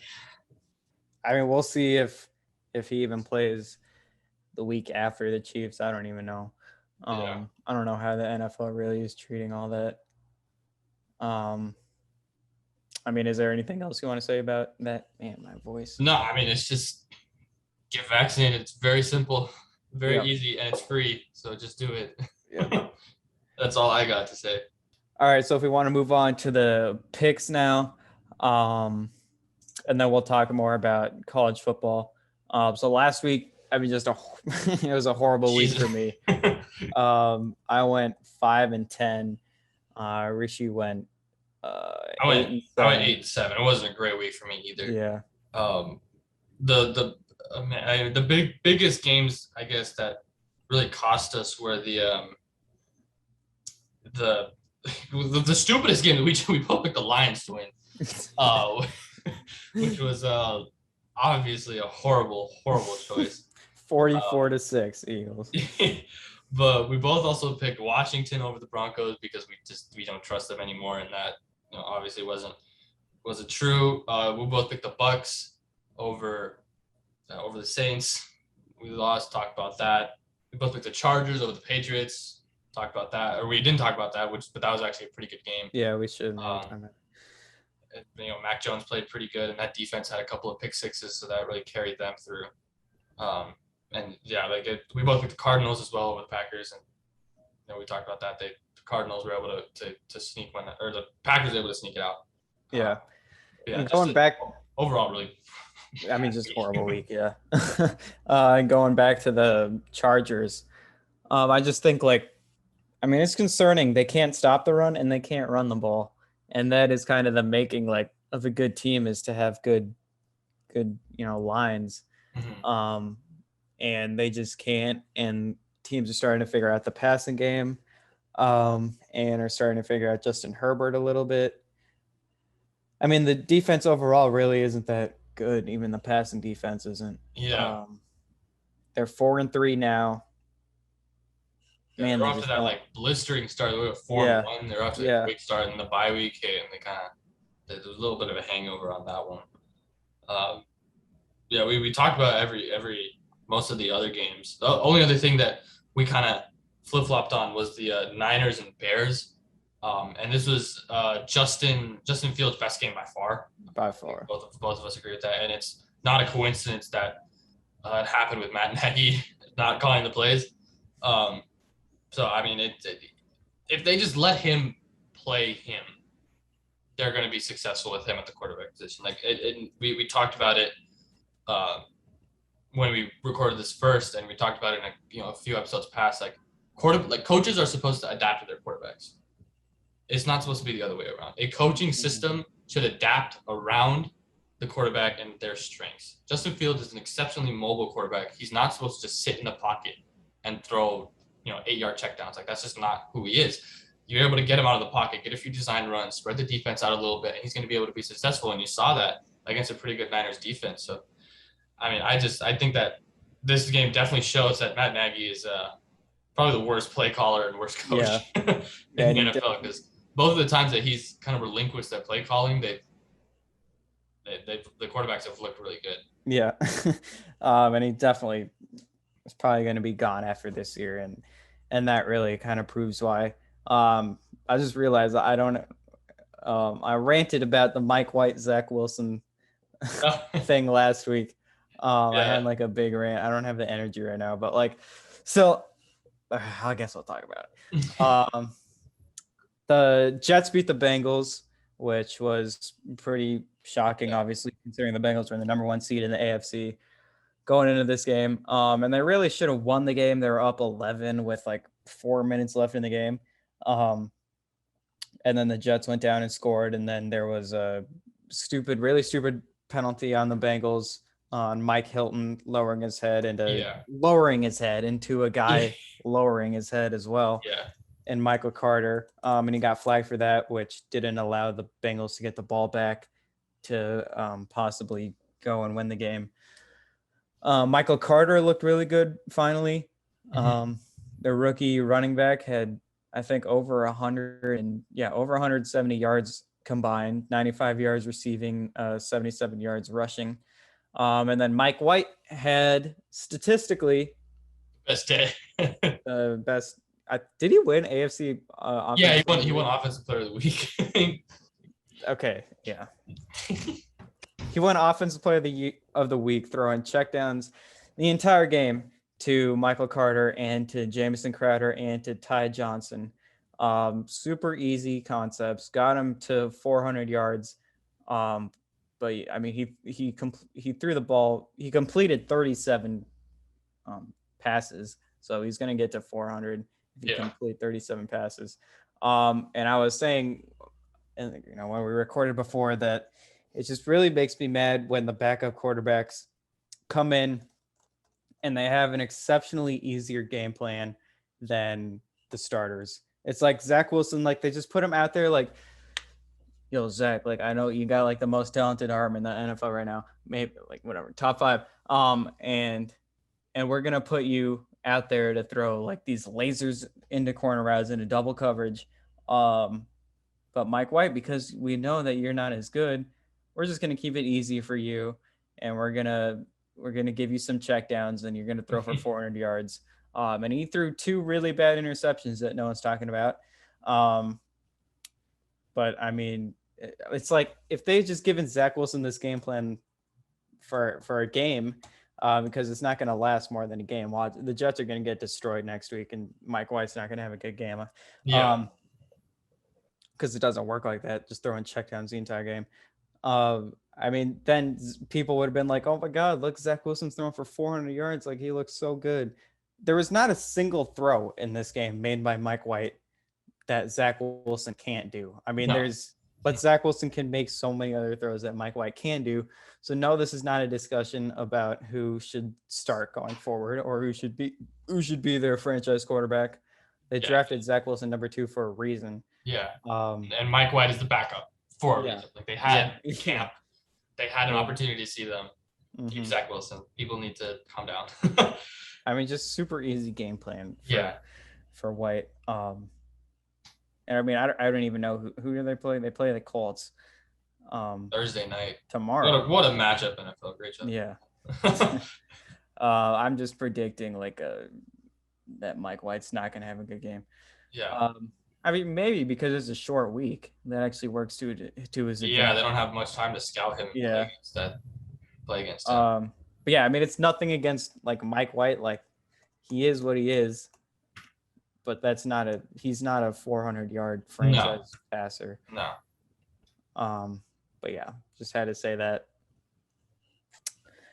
I mean, we'll see if he even plays the week after the Chiefs. I don't even know. I don't know how the NFL really is treating all that. I mean, is there anything else you want to say about that? Man, my voice.
No, I mean, it's just get vaccinated. It's very simple, very easy, and it's free. So just do it.
Yeah.
That's all I got to say.
All right, so if we want to move on to the picks now, and then we'll talk more about college football. So last week, I mean, it was a horrible week for me. I went 5-10. Rishi went.
I went 8-7. It wasn't a great week for me either.
Yeah.
The biggest games, I guess, that really cost us were the stupidest game that we both picked the Lions to win. uh, which was obviously a horrible choice.
44-6 Eagles.
But we both also picked Washington over the Broncos because we don't trust them anymore, and that obviously wasn't true. We both picked the Bucks over the Saints. We lost. Talked about that. We both picked the Chargers over the Patriots. Talked about that, or we didn't talk about that, but that was actually a pretty good game.
Yeah, we should.
Mac Jones played pretty good, and that defense had a couple of pick sixes, so that really carried them through. And yeah, we both picked the Cardinals as well over the Packers, and we talked about that. The Cardinals were able to sneak one, or the Packers were able to sneak it out.
Yeah.
And
going back
overall, really.
I mean, just horrible week. Yeah. And going back to the Chargers, I just think it's concerning. They can't stop the run and they can't run the ball. And that is kind of the making of a good team, is to have good, lines.
Mm-hmm.
And they just can't. And teams are starting to figure out the passing game, and are starting to figure out Justin Herbert a little bit. I mean, the defense overall really isn't that good. Even the passing defense isn't.
Yeah.
They're 4-3 now.
Yeah, they're off to that blistering start. They were 4-1. They're off to a great start in the bye week, and there's a little bit of a hangover on that one. Yeah, we talked about most of the other games. The only other thing that we kind of flip-flopped on was the Niners and Bears. And this was Justin Fields' best game by far.
By far.
Both of us agree with that. And it's not a coincidence that it happened with Matt Nagy not calling the plays. So, I mean, if they just let him play him, they're going to be successful with him at the quarterback position. We talked about it when we recorded this first, and we talked about it in a few episodes past. Coaches are supposed to adapt to their quarterbacks. It's not supposed to be the other way around. A coaching system should adapt around the quarterback and their strengths. Justin Fields is an exceptionally mobile quarterback. He's not supposed to just sit in the pocket and throw 8-yard checkdowns. That's just not who he is. You're able to get him out of the pocket, get a few design runs, spread the defense out a little bit, and he's going to be able to be successful. And you saw that against a pretty good Niners defense. So, I mean, I think that this game definitely shows that Matt Nagy is probably the worst play caller and worst coach in the NFL, because both of the times that he's kind of relinquished that play calling, the quarterbacks have looked really good.
Yeah. And he definitely is probably going to be gone after this year. And that really kind of proves why. I just realized I ranted about the Mike White, Zach Wilson thing last week. I had a big rant. I don't have the energy right now, but I guess I'll talk about it. The Jets beat the Bengals, which was pretty shocking, obviously, considering the Bengals were in the number 1 seed in the AFC going into this game. And they really should have won the game. They were up 11 with 4 minutes left in the game. And then the Jets went down and scored. And then there was a really stupid penalty on the Bengals on Mike Hilton lowering his head into a guy lowering his head as well.
Yeah.
And Michael Carter. And he got flagged for that, which didn't allow the Bengals to get the ball back to possibly go and win the game. Michael Carter looked really good finally.
Mm-hmm.
The rookie running back had, I think, over 170 yards combined, 95 yards receiving, 77 yards rushing. And then Mike White had statistically
best day.
Best. Did he win AFC?
Yeah, he won Offensive Player of the Week.
Okay, yeah. He won Offensive Player of the Week, throwing checkdowns the entire game to Michael Carter and to Jamison Crowder and to Ty Johnson. Super easy concepts. Got him to 400 yards. But I mean, he threw the ball. He completed 37 passes, so he's going to get to 400 if he complete 37 passes. And I was saying, and when we recorded before, that it just really makes me mad when the backup quarterbacks come in and they have an exceptionally easier game plan than the starters. It's like Zach Wilson, they just put him out there Yo, Zach, like I know you got like the most talented arm in the NFL right now, maybe like whatever, top five. And we're gonna put you out there to throw like these lasers into corner routes into double coverage. Um, but Mike White, because we know that you're not as good, we're just gonna keep it easy for you, and we're gonna give you some checkdowns, and you're gonna throw for 400 yards. And he threw two really bad interceptions that no one's talking about. Um, but I mean, it's like if they just given Zach Wilson this game plan for a game, because it's not going to last more than a game. The Jets are going to get destroyed next week, and Mike White's not going to have a good game.
Yeah.
Because it doesn't work like that. Just throwing checkdowns the entire game. I mean, then people would have been like, "Oh my God, look, Zach Wilson's throwing for 400 yards. Like he looks so good." There was not a single throw in this game made by Mike White that Zach Wilson can't do. I mean,
No.
but Zach Wilson can make so many other throws that Mike White can do. So no, this is not a discussion about who should start going forward or who should be their franchise quarterback. They drafted Zach Wilson number 2 for a reason.
Yeah. And Mike White is the backup for a reason. Like they had camp, they had an opportunity to see them. Keep Zach Wilson. People need to calm down.
I mean, just super easy game plan. For White. And I mean, I don't even know who do they play. They play the Colts.
Thursday night.
Tomorrow.
What a matchup, NFL. Great job.
Yeah. I'm just predicting that Mike White's not going to have a good game.
Yeah.
I mean, maybe because it's a short week that actually works to his advantage.
Yeah, they don't have much time to scout him.
Yeah.
Play against him.
But yeah, I mean, it's nothing against like Mike White. Like he is what he is. But he's not a 400-yard franchise passer.
No.
But yeah, just had to say that.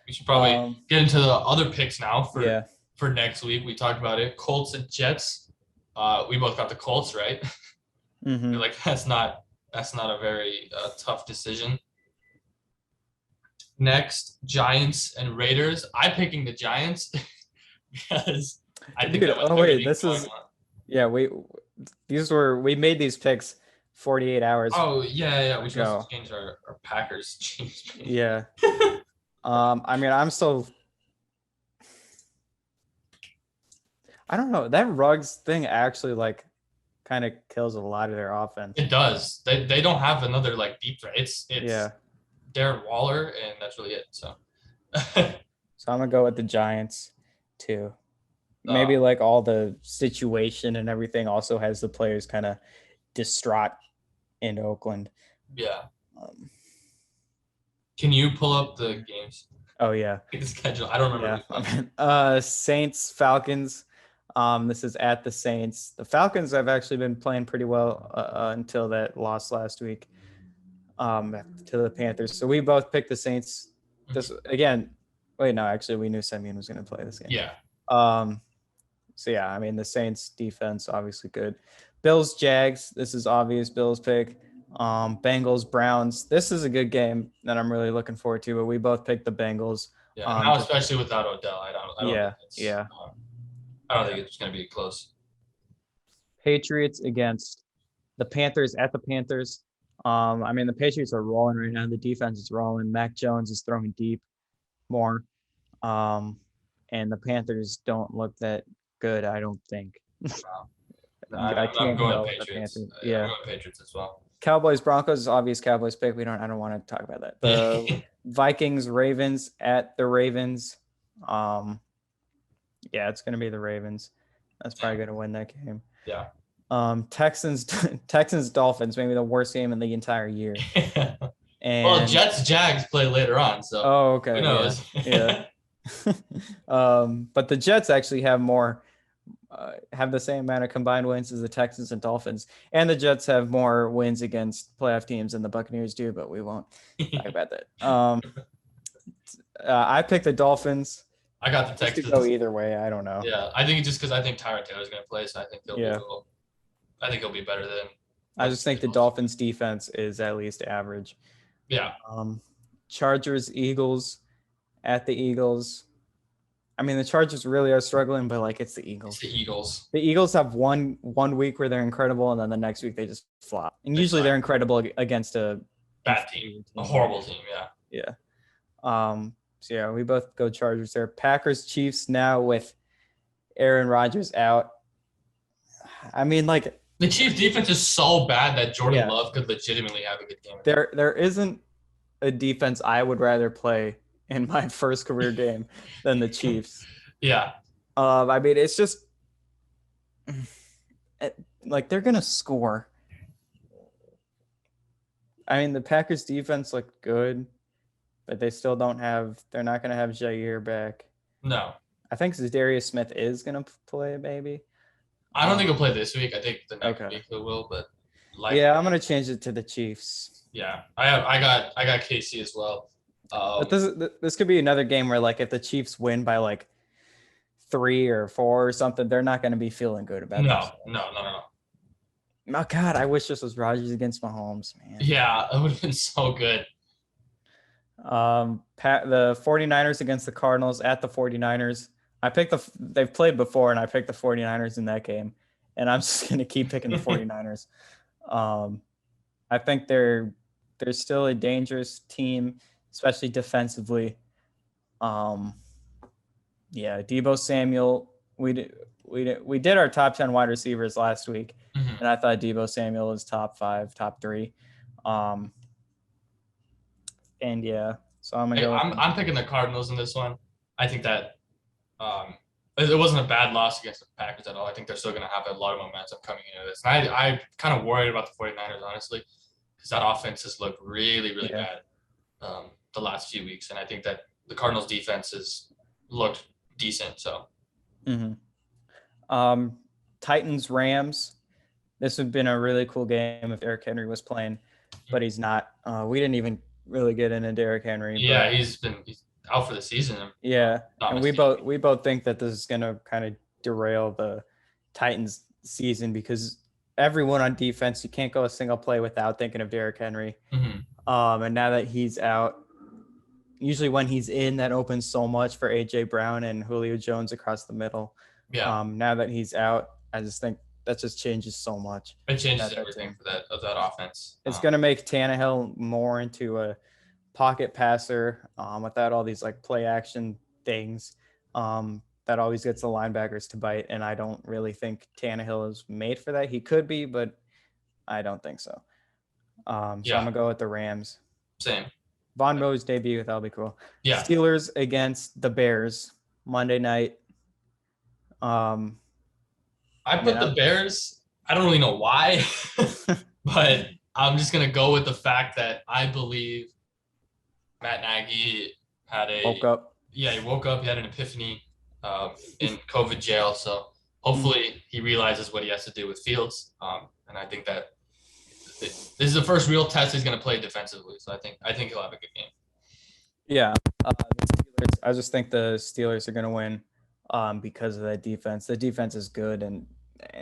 We should probably get into the other picks now for next week. We talked about it. Colts and Jets. We both got the Colts, right?
Mm-hmm.
Like that's not a very tough decision. Next, Giants and Raiders. I'm picking the Giants because I think
we made these picks 48 hours.
Oh yeah. We should change our Packers.
Yeah. I mean, I don't know. That Ruggs thing actually like kind of kills a lot of their offense.
It does. They don't have another like deep threat. It's Darren Waller, and that's really it. So
So I'm gonna go with the Giants too. Maybe like all the situation and everything also has the players kind of distraught in Oakland.
Yeah. Can you pull up the games?
Oh yeah.
The schedule. I don't remember.
Saints, Falcons. This is at the Saints. The Falcons have actually been playing pretty well until that loss last week to the Panthers. So we both picked the Saints. This again. Wait, no, actually, we knew Simeon was going to play this game.
Yeah.
So yeah, I mean the Saints defense obviously good. Bills, Jags. This is obvious Bills pick. Bengals, Browns. This is a good game that I'm really looking forward to. But we both picked the Bengals.
Yeah, now especially without Odell, I don't think it's going to be close.
Patriots against the Panthers at the Panthers. I mean the Patriots are rolling right now. The defense is rolling. Mac Jones is throwing deep more. And the Panthers don't look that good, I don't think.
I'm going Patriots.
Yeah,
I'm going Patriots as well.
Cowboys, Broncos is obvious Cowboys pick. I don't want to talk about that. The Vikings, Ravens at the Ravens. Yeah, it's going to be the Ravens. That's probably going to win that game.
Yeah.
Texans, Dolphins, maybe the worst game in the entire year.
And Jets, Jags play later on, so
okay.
Who knows?
Yeah. But the Jets actually have the same amount of combined wins as the Texans and Dolphins, and the Jets have more wins against playoff teams than the Buccaneers do, but we won't talk about that. I picked the Dolphins.
I got the Texans.
To go either way, I don't know.
Yeah, I think just because I think Tyrod Taylor's going to play, so I think he'll be better than.
I just think the Dolphins' defense is at least average.
Yeah.
Chargers, Eagles, at the Eagles. I mean, the Chargers really are struggling, but like it's the
It's
Eagles.
the Eagles.
The Eagles have one week where they're incredible, and then the next week they just flop. And usually they're incredible against a
bad team, a horrible team. Yeah.
Yeah. So yeah, we both go Chargers there. Packers, Chiefs now with Aaron Rodgers out. I mean, like
The Chiefs defense is so bad that Jordan
Yeah.
Love could legitimately have a good game.
there isn't a defense I would rather play in my first career game than the Chiefs.
Yeah.
I mean, it's just like they're gonna score. I mean, the Packers defense looked good, but they still don't have. They're not gonna have Jair back.
No.
I think Zadarius Smith is gonna play, maybe.
I don't think he'll play this week. I think the next week he will, but
yeah, I'm gonna change it to the Chiefs.
Yeah, I got KC as well.
But this could be another game where, like, if the Chiefs win by like 3 or 4 or something, they're not gonna be feeling good about it.
No.
Oh God, I wish this was Rodgers against Mahomes, man.
Yeah, it would have been so good.
The 49ers against the Cardinals at the 49ers. They've played before, and I picked the 49ers in that game, and I'm just going to keep picking the 49ers. I think they're still a dangerous team, especially defensively. Yeah, Deebo Samuel. We did our top 10 wide receivers last week, and I thought Deebo Samuel was top 5, top 3. And yeah, so I'm gonna go.
I'm picking the Cardinals in this one. I think that it wasn't a bad loss against the Packers at all. I think they're still going to have a lot of momentum coming into this. And I'm kind of worried about the 49ers, honestly, because that offense has looked really, really bad the last few weeks. And I think that the Cardinals' defense has looked decent. So,
Titans, Rams. This would have been a really cool game if Derrick Henry was playing, but he's not. We didn't even really get into Derrick Henry.
Yeah, he's out for the season.
Yeah, and we both think that this is going to kind of derail the Titans season because everyone on defense, you can't go a single play without thinking of Derrick Henry. And now that he's out, usually when he's in, that opens so much for AJ Brown and Julio Jones across the middle.
Yeah.
Now that he's out, I just think that just changes so much.
It changes everything for that offense.
It's going to make Tannehill more into a pocket passer without all these like play action things that always gets the linebackers to bite. And I don't really think Tannehill is made for that. He could be, but I don't think so. So I'm going to go with the Rams.
Same.
Von Miller's debut, that'll be cool.
Yeah.
Steelers against the Bears Monday night.
I put the Bears. I don't really know why, but I'm just going to go with the fact that I believe Matt Nagy
woke up.
Yeah, he woke up. He had an epiphany in COVID jail. So hopefully he realizes what he has to do with Fields. And I think that this is the first real test he's going to play defensively. So I think he'll have a good game.
Yeah. I just think the Steelers are going to win because of that defense. The defense is good. And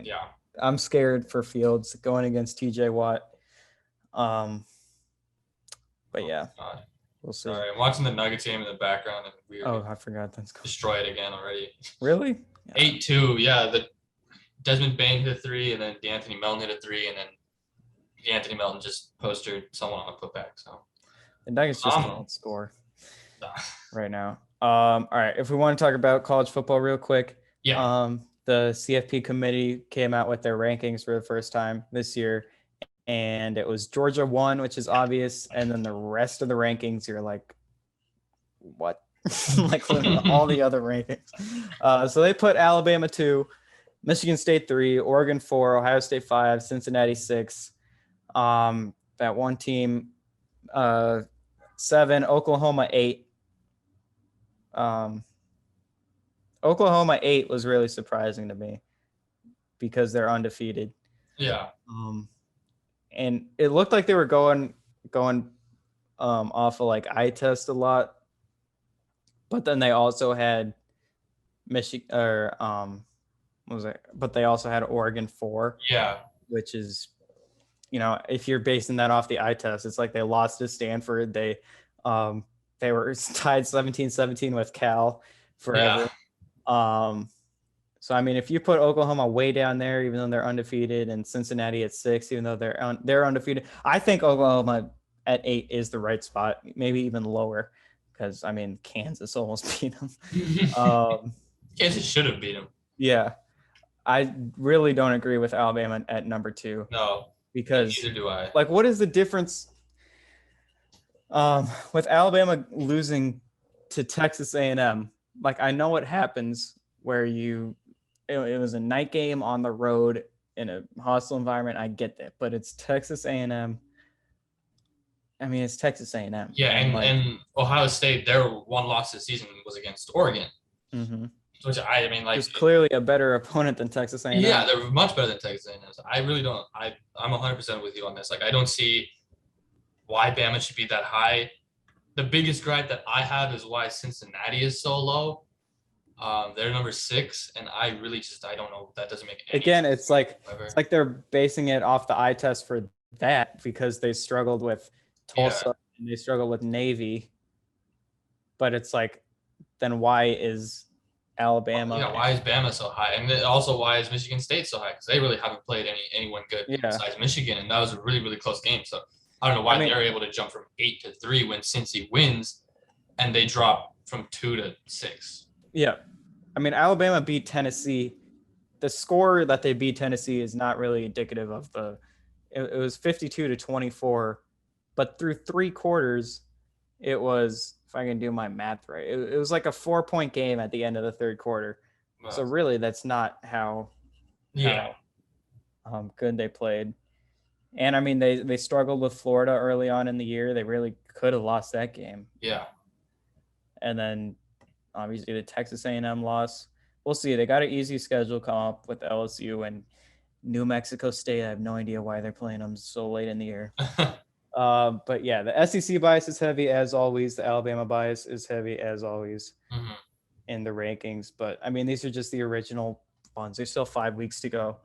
yeah,
I'm scared for Fields going against TJ Watt. But yeah. We'll see.
Sorry, I'm watching the Nuggets game in the background. And
I forgot that's cool.
Destroyed again already.
Really?
8-2. Yeah, the Desmond Bain hit a 3, and then D'Anthony Melton hit a 3, and then D'Anthony Melton just posted someone on a putback. So
the Nuggets just can't score right now. All right, if we want to talk about college football real quick, the CFP committee came out with their rankings for the first time this year. And it was Georgia 1, which is obvious. And then the rest of the rankings, you're like, what? Like all the other rankings. So they put Alabama 2, Michigan State 3, Oregon 4, Ohio State 5, Cincinnati 6. That one team 7, Oklahoma 8. Oklahoma 8 was really surprising to me because they're undefeated.
Yeah.
And it looked like they were going off of like eye test a lot, but then they also had Michigan but they also had Oregon 4.
Yeah,
which is, if you're basing that off the eye test, it's like they lost to Stanford. They were tied 17-17 with Cal forever. So I mean, if you put Oklahoma way down there, even though they're undefeated, and Cincinnati at 6, even though they're undefeated, I think Oklahoma at 8 is the right spot, maybe even lower, because I mean Kansas almost beat them.
Kansas should have beat them.
Yeah, I really don't agree with Alabama at number 2.
No,
because
neither do I.
like, what is the difference with Alabama losing to Texas A&M? Like, I know what happens where it was a night game on the road in a hostile environment. I get that, but it's Texas A&M. I mean, it's Texas A&M.
Yeah, and Ohio State, their one loss this season was against Oregon, which I mean, like,
it's clearly a better opponent than Texas A&M.
Yeah, they're much better than Texas A&M. I really don't. I'm 100% with you on this. Like, I don't see why Bama should be that high. The biggest gripe that I have is why Cincinnati is so low. They're number 6, and I really I don't know. That doesn't make any
Again,
sense
it's like they're basing it off the eye test for that because they struggled with Tulsa and they struggled with Navy. But it's like, then why is Alabama?
Yeah, why is Bama so high? And also, why is Michigan State so high? Because they really haven't played anyone good besides Michigan, and that was a really, really close game. So I don't know why they're able to jump from 8 to 3 when Cincy wins, and they drop from 2 to 6.
Yeah, I mean, Alabama beat Tennessee. The score that they beat Tennessee is not really indicative of the. It was 52-24, but through 3 quarters, it was, if I can do my math right, it was like a 4-point game at the end of the 3rd quarter. Wow. So really, that's not how good they played. And I mean, they struggled with Florida early on in the year. They really could have lost that game.
Yeah.
And then obviously the Texas A&M loss. We'll see. They got an easy schedule come up with LSU and New Mexico State. I have no idea why they're playing them so late in the year. But yeah, the SEC bias is heavy as always. The Alabama bias is heavy as always in the rankings. But I mean, these are just the original ones. There's still 5 weeks to go.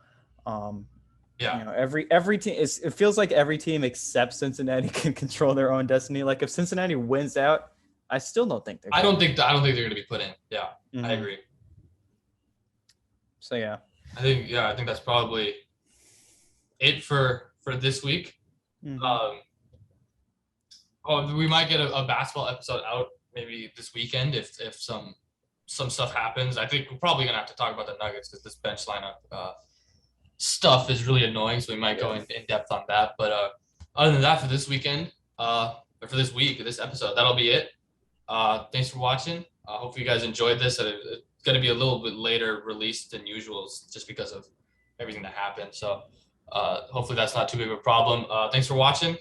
You know, every team it feels like every team except Cincinnati can control their own destiny. Like, if Cincinnati wins out, I still don't think they're.
I don't think they're going to be put in. Yeah, I agree.
So yeah,
I think that's probably it for this week. We might get a basketball episode out maybe this weekend if some stuff happens. I think we're probably gonna have to talk about the Nuggets because this bench lineup stuff is really annoying. So we might go in depth on that. But other than that, for this weekend, or for this week, this episode, that'll be it. Thanks for watching. Hopefully you guys enjoyed this. It's going to be a little bit later released than usual just because of everything that happened. So hopefully that's not too big of a problem. Thanks for watching.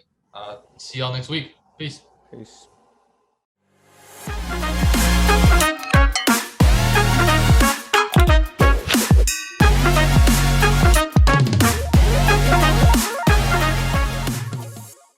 See y'all next week. Peace.